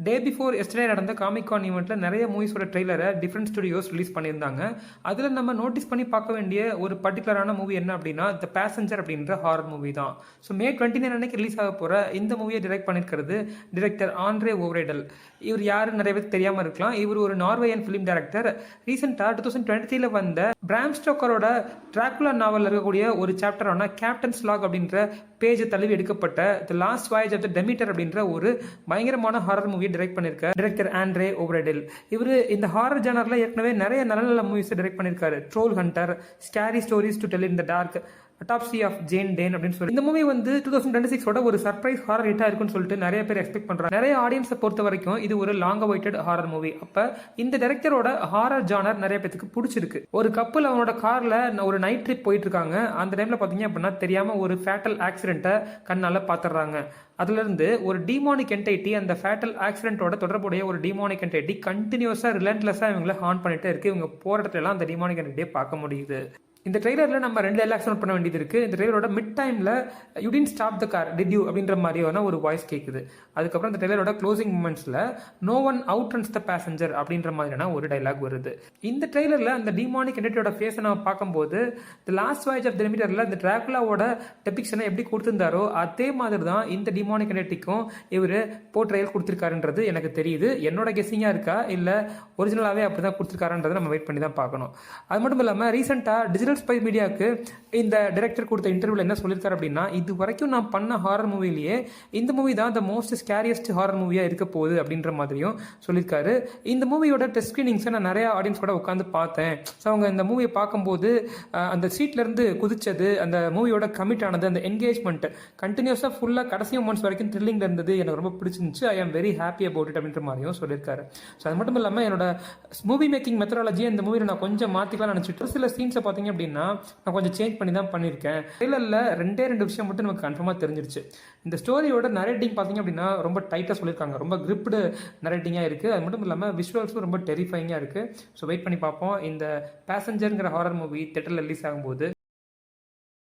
Day before yesterday நடந்த Comic Con ஈவெண்ட்ல நிறைய மூவிஸோட ட்ரெய்லரை டிஃப்ரெண்ட் ஸ்டுடியோஸ் ரிலீஸ் பண்ணியிருந்தாங்க. அதில் நம்ம நோட்டீஸ் பண்ணி பார்க்க வேண்டிய ஒரு பர்டிகுலரான மூவி என்ன அப்படின்னா த பேசஞ்சர் அப்படின்ற ஹாரர் மூவி தான். ஸோ மே 29 அன்னைக்கு ரிலீஸ் ஆக போகிற இந்த மூவியை டிரெக்ட் பண்ணியிருக்கிறது டிரெக்டர் ஆண்ட்ரே ஓவ்ரேடல். இவர் யாருன்னு நிறைய பேருக்கு தெரியாமல் இருக்கலாம். இவர் ஒரு நார்வேயன் ஃபிலிம் டைரக்டர். ரீசெண்டாக 2023 வந்த பிராம் ஸ்டோக்கரோட டிராகுலா நாவலில் இருக்கக்கூடிய ஒரு சாப்டரான கேப்டன்ஸ் லாக் அப்படின்ற பேஜை தழுவி எடுக்கப்பட்ட the last voyage of the Demeter அப்படின்ற ஒரு பயங்கரமான ஹாரர் மூவியை டைரக்ட் பண்ணியிருக்காரு டிரெக்டர் ஆண்ட்ரே ஓவ்ரேடல். இவர் இந்த ஹாரர் ஜானர்ல ஏற்கனவே நிறைய நல்ல நல்ல மூவிஸ் டைரக்ட் பண்ணியிருக்காரு. Troll hunter, scary stories to tell in the dark, autopsy of Jane Doe அப்படின்னு சொல்லி இந்த மூவி வந்து 2026 ஒரு சர்ப்ரைஸ் ஹாரர் ஹிட்டா இருக்குன்னு சொல்லிட்டு நிறைய பேர் எக்ஸ்பெக்ட் பண்றாங்க. நிறைய ஆடியன்ஸை பொறுத்த வரைக்கும் இது ஒரு லாங் அவைட்டட் ஹாரர் மூவி. அப்ப இந்த டைரக்டரோட ஹாரர் ஜானர் நிறைய பேருக்கு பிடிச்சிருக்கு. ஒரு கப்பல் அவனோட கார்ல ஒரு நைட் ட்ரிப் போயிட்டு இருக்காங்க. அந்த டைம்ல பாத்தீங்க அப்படின்னா தெரியாம ஒரு ஃபேட்டல் ஆக்சிடென்ட்டை கண்ணால பாத்துறாங்க. அதுல இருந்து ஒரு டிமானிக் என்டைட்டி, அந்த ஃபேட்டல் ஆக்சிடென்ட்டோட தொடர்புடைய ஒரு டிமானிக் என்டைட்டி கண்டினியூஸா ரிலன்ட்லெஸ்ஸா இவங்களை ஹார்ன் பண்ணிட்டே இருக்கு. இவங்க போற இடத்துல எல்லாம் அந்த டிமானிக் என்டைட்டியை பார்க்க முடியுது. இந்த ட்ரெய்லரில் நம்ம 2 டைலாக்ஸ் நோட் பண்ண வேண்டியது இருக்குது. இந்த ட்ரெய்லரோட மிட் டைமில் you did stop the car did you அப்படின்ற மாதிரியான ஒரு வாய்ஸ் கேட்குது. அதுக்கப்புறம் இந்த ட்ரெய்லரோட க்ளோசிங் மூமெண்ட்ஸில் no one out runs the passenger அப்படின்ற மாதிரியான ஒரு டைலாக் வருது. இந்த ட்ரெய்லரில் அந்த டிமானிக் என்டிட்டியோட ஃபேஸை நம்ம பார்க்கும்போது the last voyage of the டெமிட்டரில் இந்த டிராகுலாவோட டெபிக்ஷனை எப்படி கொடுத்துருந்தாரோ அதே மாதிரி தான் இந்த டிமானிக் என்டிட்டிக்கும் இவர் போர்ட்ரையல் கொடுத்துருக்காருன்றது எனக்கு தெரியுது. என்னோட கெஸ்ஸிங்காக இருக்கா இல்லை ஒரிஜினலாகவே அப்படி தான் கொடுத்துருக்காருன்றதை நம்ம வெயிட் பண்ணி தான் பார்க்கணும். அது மட்டும் இல்லாமல் ரீசெண்டாக டிஜிட்டல் ஸ்பை மீடியாவுக்கு இந்த டைரக்டர் கொடுத்த இன்டர்வியூல என்ன சொல்லியிருக்காரு அப்படின்னா, இது வரைக்கும் நான் பண்ண ஹாரர் மூவிலேயே இந்த மூவி தான் த மோஸ்ட் ஸ்கேரியஸ்ட் ஹாரர் மூவியா இருக்க போகுது அப்படின்ற மாதிரியும் சொல்லியிருக்காரு. இந்த மூவியோட டெஸ்ட் ஸ்கிரீனிங்ஸை நான் நிறைய ஆடியன்ஸ் கூட உட்காந்து பார்த்தேன். ஸோ அவங்க இந்த மூவியை பார்க்கும்போது அந்த சீட்ல இருந்து குதிச்சது, அந்த மூவியோட கமிட் ஆனது, அந்த என்கேஜ்மெண்ட் கண்டினியூஸாக ஃபுல்லாக கடைசி மொமெண்ட்ஸ் வரைக்கும் த்ரில்லிங்ல இருந்தது. எனக்கு ரொம்ப பிடிச்சிருந்துச்சு. ஐ am very happy about it அப்படின்ற மாதிரியும் சொல்லியிருக்காரு. ஸோ அது மட்டும் இல்லாமல் என்னோட மூவி மேக்கிங் மெத்தடாலஜியை இந்த மூவியில் நான் கொஞ்சம் மாற்றிக்கலாம் நினச்சிட்டு சில சீன்ஸை பார்த்தீங்க அப்படின்னா நான் கொஞ்சம் சேஞ்ச் பண்ணி தான் பண்ணியிருக்கேன். ட்ரெய்லரில் 2 விஷயம் மட்டும் நமக்கு கன்ஃபார்மாக தெரிஞ்சிருச்சு. இந்த ஸ்டோரியோட நரேட்டிங் பார்த்தீங்க அப்படின்னா ரொம்ப டைட்டாக சொல்லியிருக்காங்க. ரொம்ப கிரிப்டு நரேட்டிங்காக இருக்குது. அது மட்டும் இல்லாமல் விஷுவல்ஸும் ரொம்ப டெரிஃபைங்காக இருக்குது. ஸோ வெயிட் பண்ணி பார்ப்போம் இந்த பேசஞ்சருங்கிற ஹாரர் மூவி தியேட்டரில் ரிலீஸ் ஆகும்போது